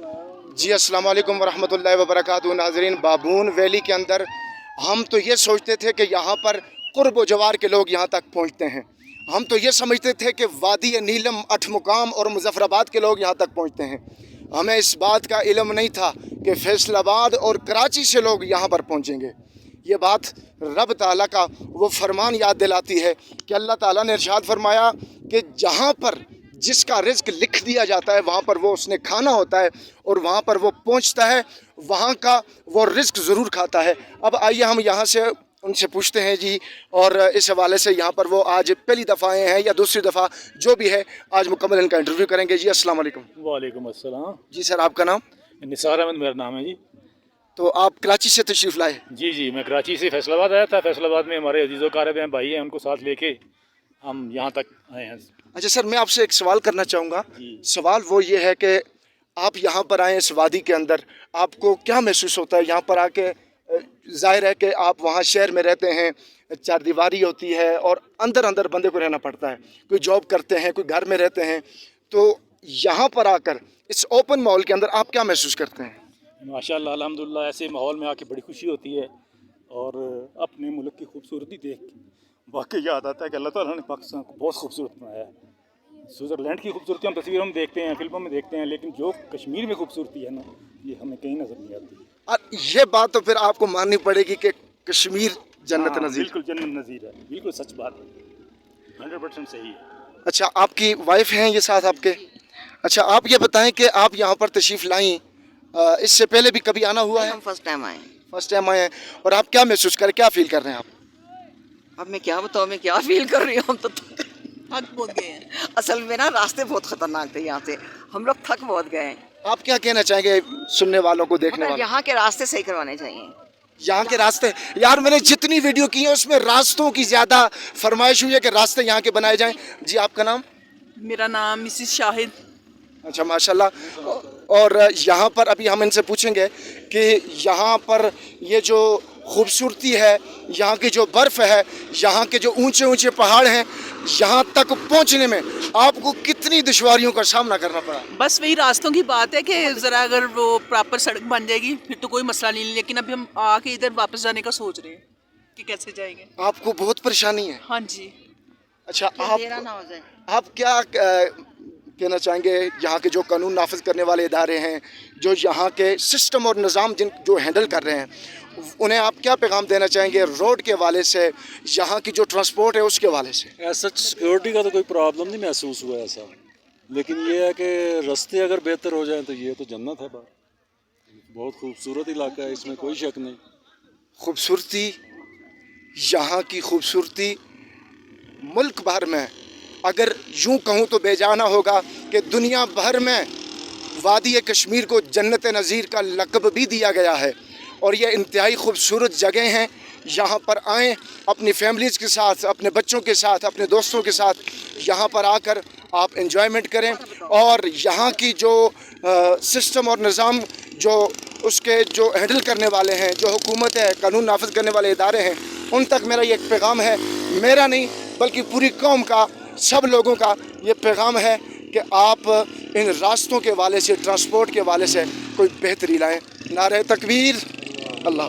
जी अस्सलाम वालेकुम वरहमतुल्लाहि वबरकातुहू। नाज़रीन, बाबून वैली के अंदर हम तो ये सोचते थे कि यहाँ पर कुर्ब व जवार के लोग यहाँ तक पहुँचते हैं। हम तो ये समझते थे कि वादी नीलम, अठमुकाम और मुजफ्फराबाद के लोग यहाँ तक पहुँचते हैं। हमें इस बात का इल्म नहीं था कि फैसलाबाद और कराची से लोग यहाँ पर पहुँचेंगे। ये बात रब ताला का वो फरमान याद दिलाती है कि अल्लाह ताला ने इरशाद फरमाया कि जहाँ पर जिसका रिज़्क लिख दिया जाता है वहाँ पर वो उसने खाना होता है और वहाँ पर वो पहुँचता है, वहाँ का वो रिज़्क ज़रूर खाता है। अब आइए हम यहाँ से उनसे पूछते हैं जी, और इस हवाले से यहाँ पर वो आज पहली दफ़ा आए हैं या दूसरी दफ़ा, जो भी है आज मुकम्मल इनका इंटरव्यू करेंगे। जी अस्सलाम वालेकुम। वालेकुम अस्सलाम। जी सर, आपका नाम? निसार अहमद मेरा नाम है जी। तो आप कराची से तशरीफ़ लाए? जी, मैं कराची से फैसलाबाद आया था। फैसलाबाद में हमारे अजीज़ो कारब हैं, भाई हैं, उनको साथ लेके हम यहाँ तक आए हैं। अच्छा सर, मैं आपसे एक सवाल करना चाहूँगा। सवाल वो ये है कि आप यहाँ पर आए इस वादी के अंदर, आपको क्या महसूस होता है यहाँ पर आके? ज़ाहिर है कि आप वहाँ शहर में रहते हैं, चार दीवारी होती है और अंदर अंदर बंदे को रहना पड़ता है। कोई जॉब करते हैं, कोई घर में रहते हैं, तो यहाँ पर आकर इस ओपन माहौल के अंदर आप क्या महसूस करते हैं? माशाअल्लाह अल्हम्दुलिल्लाह, ऐसे माहौल में आके बड़ी खुशी होती है और अपने मुल्क की खूबसूरती देख के वाकई याद आता है कि अल्लाह ताला ने पाकिस्तान को बहुत खूबसूरत बनाया है। स्विट्ज़रलैंड की खूबसूरती हम तस्वीरों में देखते हैं, फिल्मों में देखते हैं, लेकिन जो कश्मीर में खूबसूरती है ना, ये हमें कहीं नज़र नहीं आती। और ये बात तो फिर आपको माननी पड़ेगी कि कश्मीर जन्नत नज़ीर। बिल्कुल जन्नत नज़ीर है, बिल्कुल सच बात है, 100% सही है। अच्छा, आपकी वाइफ हैं ये साथ आपके? अच्छा, आप ये बताएं कि आप यहाँ पर तशरीफ़ लाई, इससे पहले भी कभी आना हुआ है? हम फर्स्ट टाइम आए। फर्स्ट टाइम आए हैं। और आप क्या महसूस करें, क्या फील कर रहे हैं आप? अब मैं क्या बताऊँ, मैं क्या फील कर रही हूँ। हम तो थक बहुत गए हैं। असल में ना रास्ते बहुत खतरनाक थे, यहाँ से हम लोग थक बहुत गए हैं। आप क्या कहना चाहेंगे सुनने वालों को, देखने वालों? यहाँ के रास्ते सही करवाने चाहिए। यहाँ के रास्ते, यार मैंने जितनी वीडियो की है उसमें रास्तों की ज़्यादा फरमाइश हुई है कि रास्ते यहाँ के बनाए जाएं। जी आपका नाम? मेरा नाम मिसिस शाहिद। अच्छा माशाल्लाह। और यहाँ पर अभी हम इनसे पूछेंगे कि यहाँ पर ये जो खूबसूरती है, यहाँ की जो बर्फ़ है, यहाँ के जो ऊंचे ऊंचे पहाड़ हैं, यहाँ तक पहुँचने में आपको कितनी दुश्वारियों का सामना करना पड़ा? बस वही रास्तों की बात है कि ज़रा अगर वो प्रॉपर सड़क बन जाएगी फिर तो कोई मसला नहीं, लेकिन अभी हम आके इधर वापस जाने का सोच रहे हैं कि कैसे जाएंगे। आपको बहुत परेशानी है? हाँ जी। अच्छा, आप क्या कहना चाहेंगे यहाँ के जो कानून नाफिज करने वाले इदारे हैं, जो यहाँ के सिस्टम और निज़ाम जो हैंडल कर रहे हैं, उन्हें आप क्या पैगाम देना चाहेंगे रोड के वाले से, यहाँ की जो ट्रांसपोर्ट है उसके वाले से? ऐसा सिक्योरिटी का तो कोई प्रॉब्लम नहीं महसूस हुआ ऐसा, लेकिन ये है कि रास्ते अगर बेहतर हो जाएं तो ये तो जन्नत है। बहुत खूबसूरत इलाका है, इसमें कोई शक नहीं। खूबसूरती, यहाँ की खूबसूरती मुल्क भर में, अगर यूँ कहूँ तो बेजाना होगा कि दुनिया भर में वादी कश्मीर को जन्नत नज़ीर का लक़ब भी दिया गया है। और ये इंतहाई खूबसूरत जगह हैं। यहाँ पर आएँ अपनी फैमिलीज़ के साथ, अपने बच्चों के साथ, अपने दोस्तों के साथ, यहाँ पर आकर आप एंजॉयमेंट करें। और यहाँ की जो सिस्टम और निज़ाम जो उसके जो हैंडल करने वाले हैं, जो हुकूमत है, कानून नाफिज करने वाले इदारे हैं, उन तक मेरा ये पैगाम है, मेरा नहीं बल्कि पूरी कौम का, सब लोगों का ये पैगाम है कि आप इन रास्तों के वाले से, ट्रांसपोर्ट के वाले से कोई बेहतरी लाएँ। नारे तकबीर, अल्लाह।